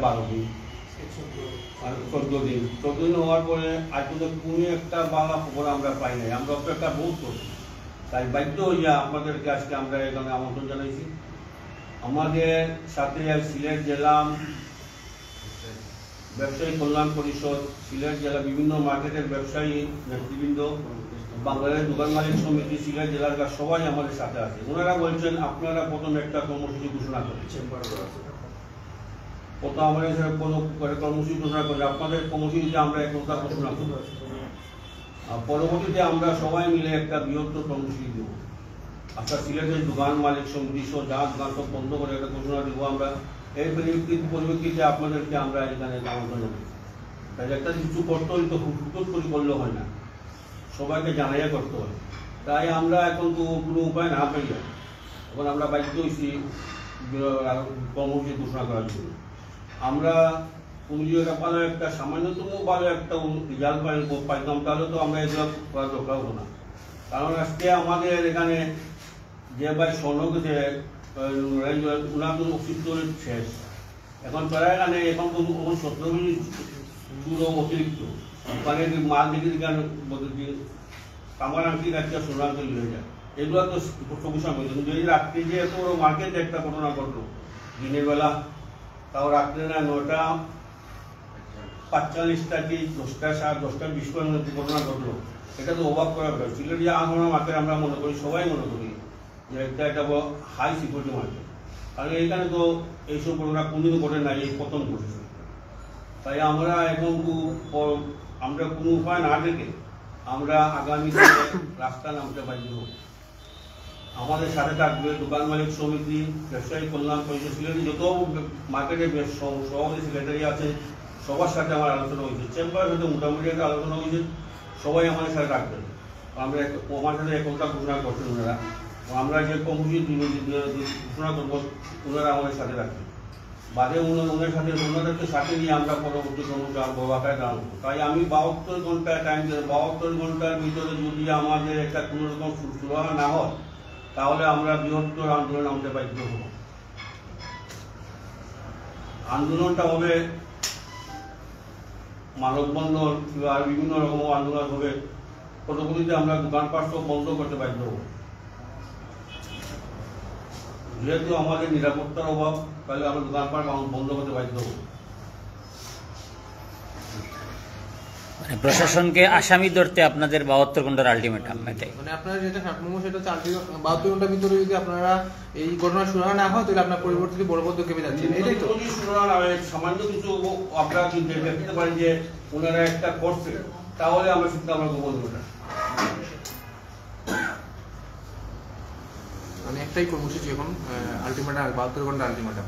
12 দিন আর 14 দিন হওয়ার পরে আজ পর্যন্ত কোনো একটা বাংলা খবর আমরা পাই নাই। আমরা অপেক্ষা বহুত করছি, তাই বাধ্য হইয়া আপনাদেরকে আজকে আমরা এখানে আমন্ত্রণ জানাইছি। আমাদের সাথে সিলেট জেলা ব্যবসায়ী কল্যাণ পরিষদ, সিলেট জেলা বিভিন্ন মার্কেটের ব্যবসায়ী নেতৃবৃন্দ, বাংলাদেশ দোকান মালিক সমিতি, সিলেট জেলার সবাই আমাদের সাথে আছে। ওনারা বলছেন আপনারা প্রথম একটা কর্মসূচি ঘোষণা করেন, প্রথম আমাদের কোনো কর্মসূচি ঘোষণা করেন, আপনাদের কর্মসূচিতে আমরা একটা ঘোষণা করব, পরবর্তীতে আমরা সবাই মিলে একটা বৃহত্তর কর্মসূচি দেব। আচ্ছা, সিলেটের দোকান মালিক সমিতি সহ যা দোকান সব বন্ধ করে একটা ঘোষণা দেবো আমরা। এই পরিপ্রেক্ষিতে আপনাদেরকে আমরা এখানে আমন্ত্রণ জানাই। তাই একটা কিছু করতে হলে তো হুট করে করলে হয় না, সবাইকে জানাইয়া করতে হয়। তাই আমরা এখন তো কোনো উপায় না পাইয়া এখন আমরা বাধ্য হয়েছি কর্মসূচি ঘোষণা করার জন্য। আমরা ভালো একটা সামান্যতম ভালো একটা রেজাল্ট পাইতাম, তাহলে তো আমরা এগুলো করা দরকার হবো না। কারণ আজকে আমাদের এখানে যে ভাই সনক যে ওনার অস্তিত্ব শেষ, এখন প্রায় এখানে এখন তো 17 মিনিট অতিরিক্ত মানে মাল দেখি কামার আংটি রাখতে সোনার তৈরি হয়ে যায়, এগুলো তো সমস্যা হয়েছে। যদি রাত্রি যে এত বড় মার্কেটে একটা ঘটনা ঘটলো দিনের বেলা, তাও রাত্রে না 9:45 কি 10:20 মধ্যে ঘটনা ঘটলো, এটা তো অবাক করা ব্যাপার। সিলেটে আনন্দ মার্কেট আমরা মনে করি, সবাই মনে করি যে একটা হাই সিকিউরিটি মার্কেট, কারণ এইখানে তো এইসব ঘটনা কোনদিনও ঘটে নাই, এই প্রথম ঘটেছে। তাই আমরা এখন আমরা কোনো উপায় না দেখে আমরা আগামীতে রাস্তা নামতে বাধ্য হব। আমাদের সাথে থাকবে দোকান মালিক সমিতি, ব্যবসায়ী কল্যাণ পরিষদ, সিলেটে যত মার্কেটের সভাপতি সেক্রেটারি আছে সবার সাথে আমার আলোচনা হয়েছে, চেম্বারের সাথে মোটামুটি একটা আলোচনা হয়েছে, সবাই আমাদের সাথে থাকবেন। আমরা আমার সাথে একটা ঘোষণা করছেন ওনারা, আমরা যে কর্মসূচি ঘোষণা করবো ওনারা আমাদের সাথে রাখবেন। বাদে ওনাদের সাথে ওনাদেরকে সাথে নিয়ে আমরা পরবর্তী কর্মসূচি আকারে জানাবো। তাই আমি 72 ঘন্টা টাইম দেব, 72 ঘন্টার ভিতরে যদি আমাদের একটা কোনো রকম সুরাহা না হয় তাহলে আমরা বৃহত্তর আন্দোলন নামতে বাধ্য হব। আন্দোলনটা হবে মানববন্ধন আর বিভিন্ন রকম আন্দোলন হবে, পরবর্তীতে আমরা দোকানপাট সব বন্ধ করতে বাধ্য হব। যেহেতু আমাদের নিরাপত্তার অভাব, তাহলে আমরা দোকানপাট বন্ধ করতে বাধ্য হব। প্রশাসনকে আসামি ধরতে আপনাদের 72 ঘন্টার আলটিমেটাম, মানে আপনারা যেটা সেটা 72 ঘন্টার ভিতরে যদি আপনারা এই ঘটনা সুরাহা না হয় তাহলে আপনার পরিবর্তিত বড় পদক্ষেপে যাচ্ছেন, এটাই তো? যদি সুরাহা না হয়, সামান্য কিছু আপনারা দেখতে পারেন যে ওনারা একটা করছে, তাহলে আমরা কিন্তু আমরা গোপন করব না। মানে একটাই কর্মসূচি এখন আলটিমেটাম, 72 ঘন্টা আলটিমেটাম।